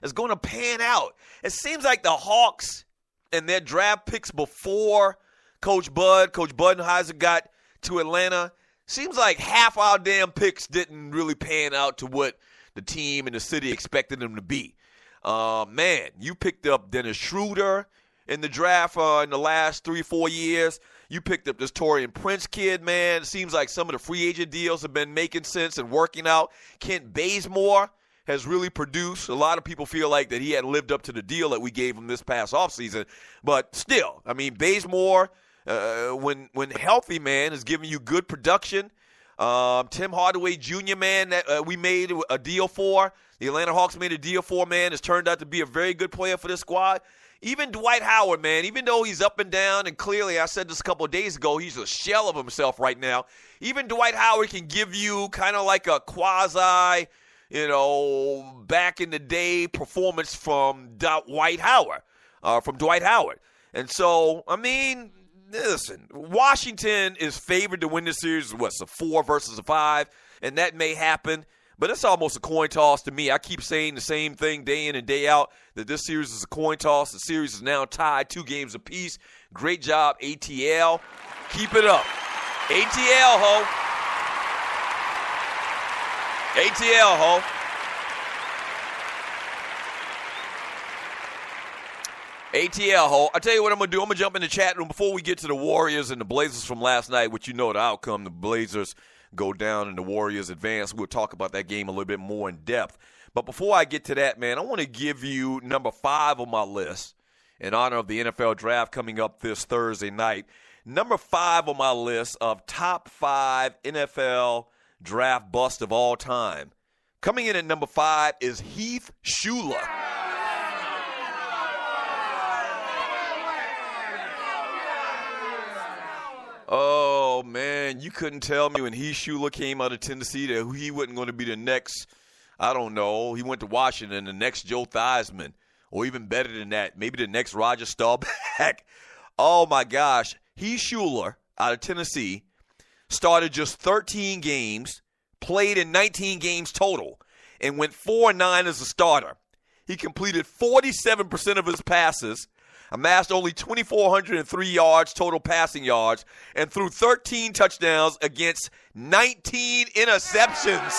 is going to pan out. It seems like the Hawks and their draft picks before Coach Budenholzer got to Atlanta, seems like half our damn picks didn't really pan out to what the team and the city expected them to be. Man, you picked up Dennis Schroeder in the draft in the last 3-4 years. You picked up this Taurean Prince kid, man. It seems like some of the free agent deals have been making sense and working out. Kent Bazemore has really produced. A lot of people feel like that he hadn't lived up to the deal that we gave him this past offseason. But still, I mean, Bazemore, when healthy, man, is giving you good production. Tim Hardaway Jr., man, that we made a deal for. The Atlanta Hawks made a deal for, man, has turned out to be a very good player for this squad. Even Dwight Howard, man, even though he's up and down, and clearly I said this a couple of days ago, he's a shell of himself right now. Even Dwight Howard can give you kind of like a quasi, back in the day performance from Dwight Howard. And so, I mean, listen, Washington is favored to win this series, it's a 4 versus a 5, and that may happen. But it's almost a coin toss to me. I keep saying the same thing day in and day out, that this series is a coin toss. The series is now tied 2 games apiece. Great job, ATL. Keep it up. ATL, ho. ATL, ho. ATL, ho. I tell you what I'm going to do. I'm going to jump in the chat room before we get to the Warriors and the Blazers from last night, which you know the outcome. The Blazers go down and the Warriors advance. We'll talk about that game a little bit more in depth. But before I get to that, man, I want to give you number 5 on my list in honor of the NFL draft coming up this Thursday night. Number 5 on my list of top 5 NFL draft busts of all time. Coming in at number 5 is Heath Shuler. Oh, man, you couldn't tell me when Heath Shuler came out of Tennessee that he wasn't going to be the next, I don't know, he went to Washington, the next Joe Theismann, or even better than that, maybe the next Roger Staubach. Oh, my gosh. Heath Shuler out of Tennessee started just 13 games, played in 19 games total, and went 4-9 as a starter. He completed 47% of his passes, amassed only 2,403 yards, total passing yards, and threw 13 touchdowns against 19 interceptions.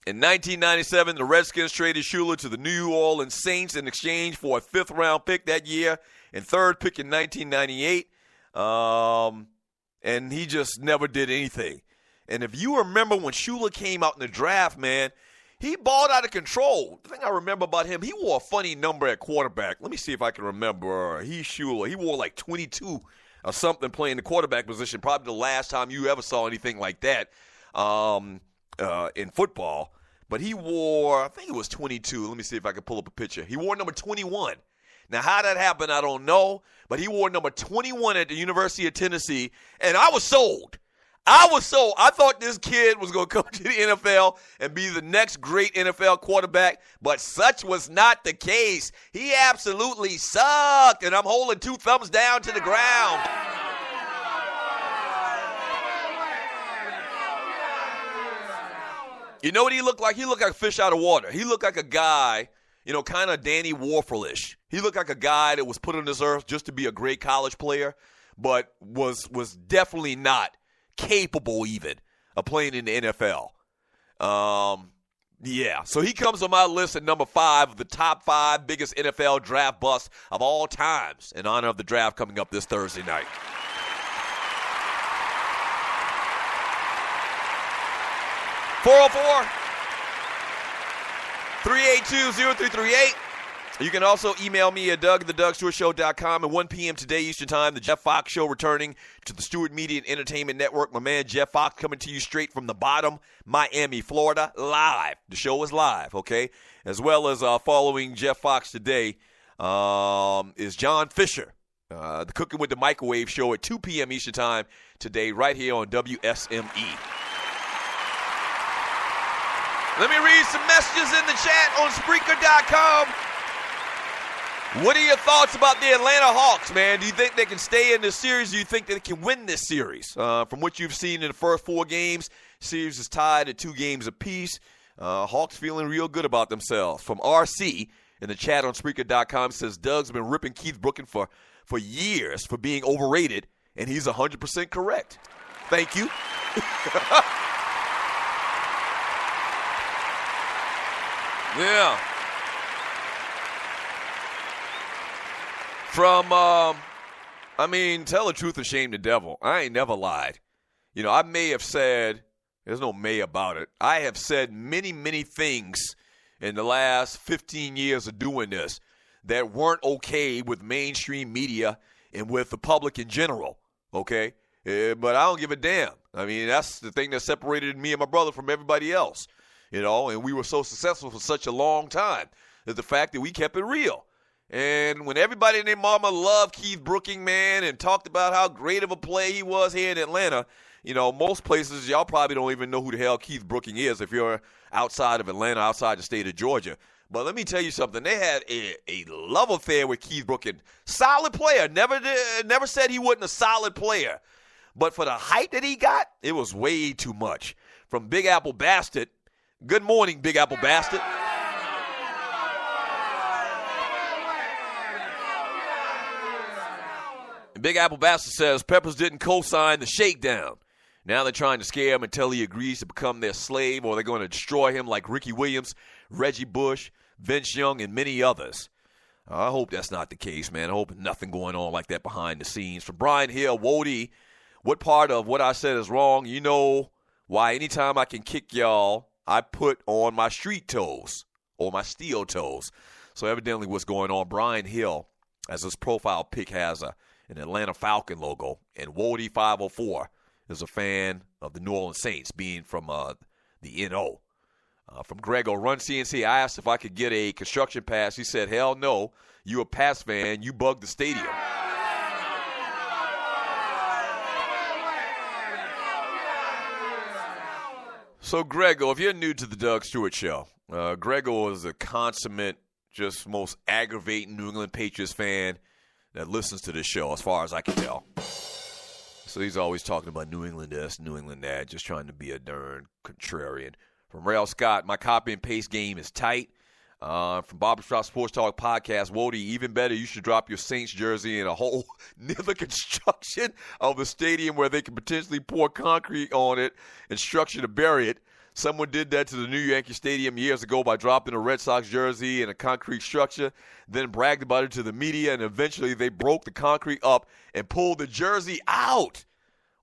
In 1997, the Redskins traded Shuler to the New Orleans Saints in exchange for a 5th-round pick that year and 3rd pick in 1998. And he just never did anything. And if you remember when Shuler came out in the draft, man, he balled out of control. The thing I remember about him, he wore a funny number at quarterback. Let me see if I can remember. Heath Shuler. He wore like 22 or something playing the quarterback position. Probably the last time you ever saw anything like that in football. But he wore, I think it was 22. Let me see if I can pull up a picture. He wore number 21. Now, how that happened, I don't know. But he wore number 21 at the University of Tennessee, and I was sold. I thought this kid was going to come to the NFL and be the next great NFL quarterback, but such was not the case. He absolutely sucked, and I'm holding 2 thumbs down to the ground. You know what he looked like? He looked like a fish out of water. He looked like a guy, kind of Danny Warfel-ish. He looked like a guy that was put on this earth just to be a great college player, but was definitely not capable even of playing in the NFL. So he comes on my list at number 5 of the top 5 biggest NFL draft busts of all times in honor of the draft coming up this Thursday night. (404) 382-0338. You can also email me at Doug@theDougStewartShow.com at 1 p.m. today Eastern Time. The Jeff Fox Show returning to the Stewart Media and Entertainment Network. My man Jeff Fox coming to you straight from the bottom, Miami, Florida, live. The show is live, okay? As well as following Jeff Fox today is John Fisher, the Cooking with the Microwave Show at 2 p.m. Eastern Time today right here on WSME. Let me read some messages in the chat on Spreaker.com. What are your thoughts about the Atlanta Hawks, man? Do you think they can stay in this series? Do you think they can win this series? From what you've seen in the first 4 games, series is tied at 2 games apiece. Hawks feeling real good about themselves. From RC in the chat on Spreaker.com says Doug's been ripping Keith Brooklyn for years for being overrated, and he's 100% correct. Thank you. Yeah. From, tell the truth and shame the devil. I ain't never lied. I may have said, there's no may about it. I have said many, many things in the last 15 years of doing this that weren't okay with mainstream media and with the public in general, okay? But I don't give a damn. That's the thing that separated me and my brother from everybody else, and we were so successful for such a long time, is the fact that we kept it real. And when everybody and their mama loved Keith Brooking, man, and talked about how great of a play he was here in Atlanta, most places y'all probably don't even know who the hell Keith Brooking is if you're outside of Atlanta, outside the state of Georgia. But let me tell you something. They had a love affair with Keith Brooking. Solid player. Never said he wasn't a solid player. But for the hype that he got, it was way too much. From Big Apple Bastard. Good morning, Big Apple Bastard. Big Apple Bastard says Peppers didn't co-sign the shakedown. Now they're trying to scare him until he agrees to become their slave, or they're going to destroy him like Ricky Williams, Reggie Bush, Vince Young, and many others. I hope that's not the case, man. I hope nothing going on like that behind the scenes. For Brian Hill, Wody, what part of what I said is wrong? You know why anytime I can kick y'all, I put on my street toes or my steel toes. So evidently what's going on, Brian Hill, as his profile pic has an Atlanta Falcon logo, and Wody 504 is a fan of the New Orleans Saints, being from the NO. From Grego, Run CNC, I asked if I could get a construction pass. He said, hell no, you a pass fan, you bugged the stadium. So, Grego, if you're new to the Doug Stewart Show, Grego is a consummate, just most aggravating New England Patriots fan that listens to this show, as far as I can tell. So he's always talking about New England this, New England that, just trying to be a darn contrarian. From Rail Scott, my copy and paste game is tight. From Barbershop Sports Talk Podcast, Wody, even better, you should drop your Saints jersey in a hole near the construction of the stadium where they can potentially pour concrete on it and structure to bury it. Someone did that to the New Yankee Stadium years ago by dropping a Red Sox jersey in a concrete structure, then bragged about it to the media, and eventually they broke the concrete up and pulled the jersey out.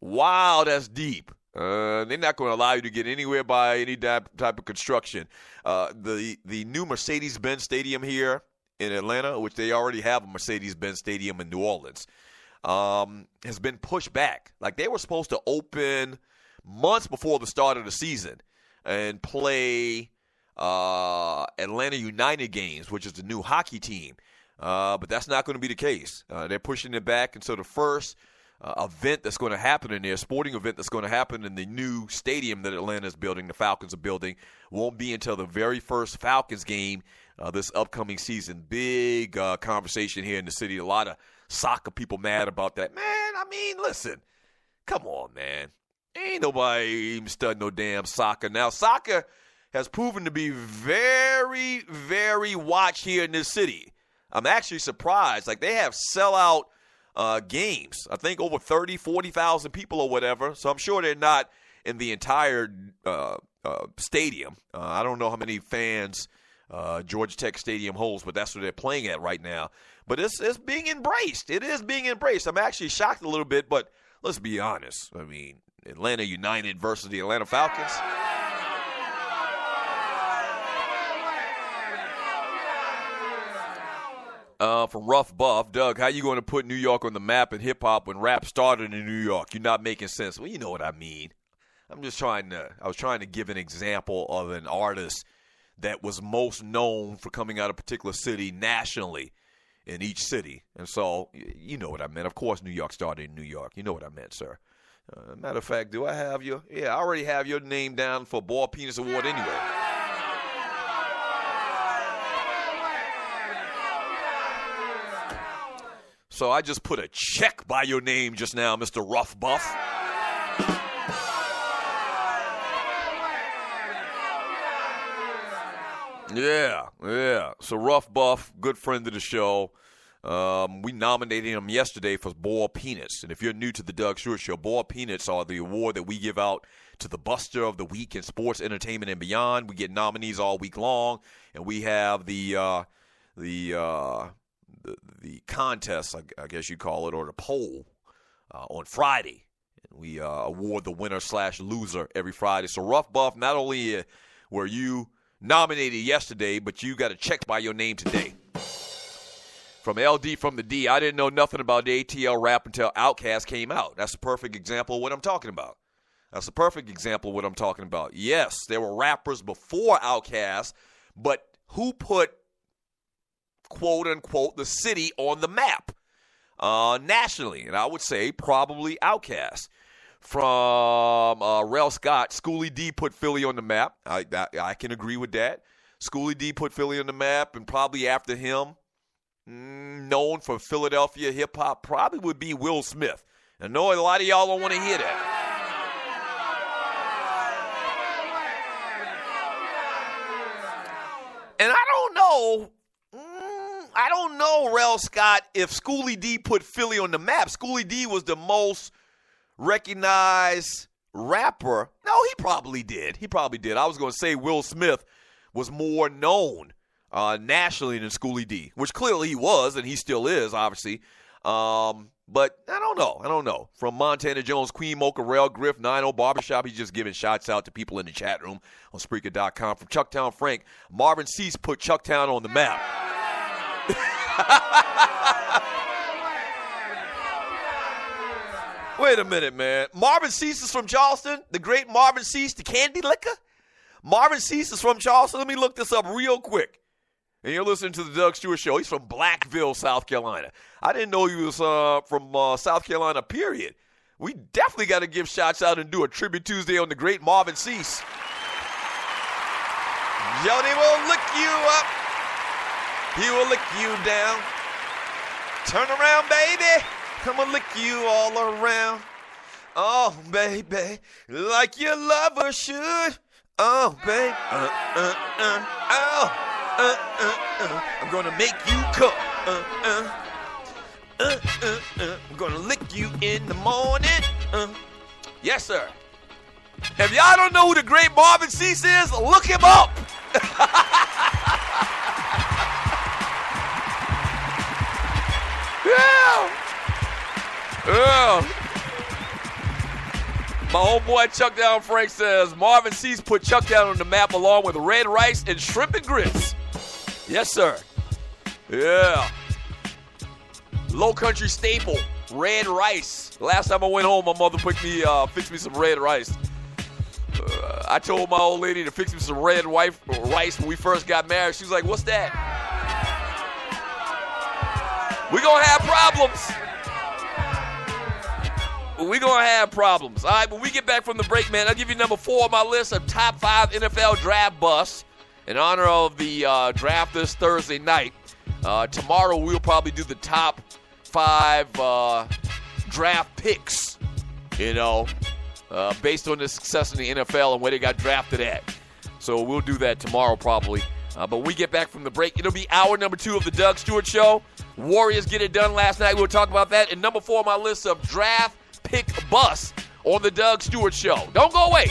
Wow, that's deep. They're not going to allow you to get anywhere by any type of construction. The new Mercedes-Benz Stadium here in Atlanta, which they already have a Mercedes-Benz Stadium in New Orleans, has been pushed back. Like, they were supposed to open months before the start of the season and play Atlanta United games, which is the new hockey team. But that's not going to be the case. They're pushing it back, and so the first event that's going to happen in there, sporting event that's going to happen in the new stadium that Atlanta is building, the Falcons are building, won't be until the very first Falcons game this upcoming season. Big conversation here in the city. A lot of soccer people mad about that. Man, listen, come on, man. Ain't nobody even studying no damn soccer. Now, soccer has proven to be very, very watched here in this city. I'm actually surprised. Like, they have sellout games. I think over 30, 40,000 people or whatever. So I'm sure they're not in the entire stadium. I don't know how many fans Georgia Tech Stadium holds, but that's where they're playing at right now. But it's being embraced. It is being embraced. I'm actually shocked a little bit, but let's be honest. Atlanta United versus the Atlanta Falcons. From Rough Buff, Doug, how you going to put New York on the map in hip-hop when rap started in New York? You're not making sense. Well, you know what I mean. I was trying to give an example of an artist that was most known for coming out of a particular city nationally in each city. And so, you know what I meant. Of course, New York started in New York. You know what I meant, sir. Matter of fact, do I have your? Yeah, I already have your name down for Ball Penis Award anyway. So I just put a check by your name just now, Mr. Rough Buff. Yeah. So Rough Buff, good friend of the show. We nominated him yesterday for Boiled Peanuts. And if you're new to the Doug Stewart Show, Boiled Peanuts are the award that we give out to the Buster of the Week in sports, entertainment, and beyond. We get nominees all week long, and we have the contest, I guess you call it, or the poll on Friday. And we award the winner/loser every Friday. So Rough Buff, not only were you nominated yesterday, but you got a check by your name today. From LD from the D, I didn't know nothing about the ATL rap until Outkast came out. That's a perfect example of what I'm talking about. Yes, there were rappers before Outkast, but who put, quote-unquote, the city on the map nationally? And I would say probably Outkast. From Rel Scott, Schoolie D put Philly on the map. I can agree with that. Schoolie D put Philly on the map, and probably after him, known for Philadelphia hip-hop, probably would be Will Smith. I know a lot of y'all don't want to hear that. And I don't know, Rel Scott, if Schoolie D put Philly on the map. Schoolie D was the most recognized rapper. No, he probably did. I was going to say Will Smith was more known nationally than Schoolie D, which clearly he was, and he still is, obviously. But I don't know. From Montana Jones, Queen Mocha, Rel Griff, 9-0 Barbershop, he's just giving shots out to people in the chat room on Spreaker.com. From Chucktown Frank, Marvin Cease put Chucktown on the map. Wait a minute, man. Marvin Cease is from Charleston? The great Marvin Cease, the candy liquor? Marvin Cease is from Charleston? Let me look this up real quick. And you're listening to the Doug Stewart Show. He's from Blackville, South Carolina. I didn't know he was from South Carolina, period. We definitely got to give shots out and do a Tribute Tuesday on the great Marvin Cease. Yo, they will lick you up. He will lick you down. Turn around, baby. I'm going to lick you all around. Oh, baby, like your lover should. Oh, baby. I'm going to make you come. I'm going to lick you in the morning. Yes, sir. If y'all don't know who the great Marvin Cease is, look him up. Yeah. My homeboy Chuckdown Frank says, Marvin Cease put Chuckdown on the map along with red rice and shrimp and grits. Yes, sir. Yeah. Low country staple, red rice. Last time I went home, my mother fixed me some red rice. I told my old lady to fix me some red rice when we first got married. She was like, what's that? We're going to have problems. We're going to have problems. All right, when we get back from the break, man, I'll give you number 4 on my list of top 5 NFL draft busts in honor of the draft this Thursday night. Tomorrow we'll probably do the top 5 draft picks, based on the success in the NFL and where they got drafted at. So we'll do that tomorrow probably. But when we get back from the break, it'll be hour number 2 of the Doug Stewart Show. Warriors get it done last night. We'll talk about that. And number 4 on my list of draft pick bust on the Doug Stewart Show. Don't go away.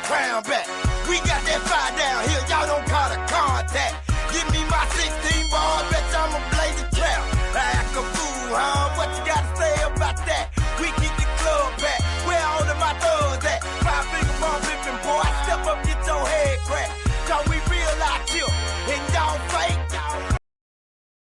Crown back. We got that 5 down.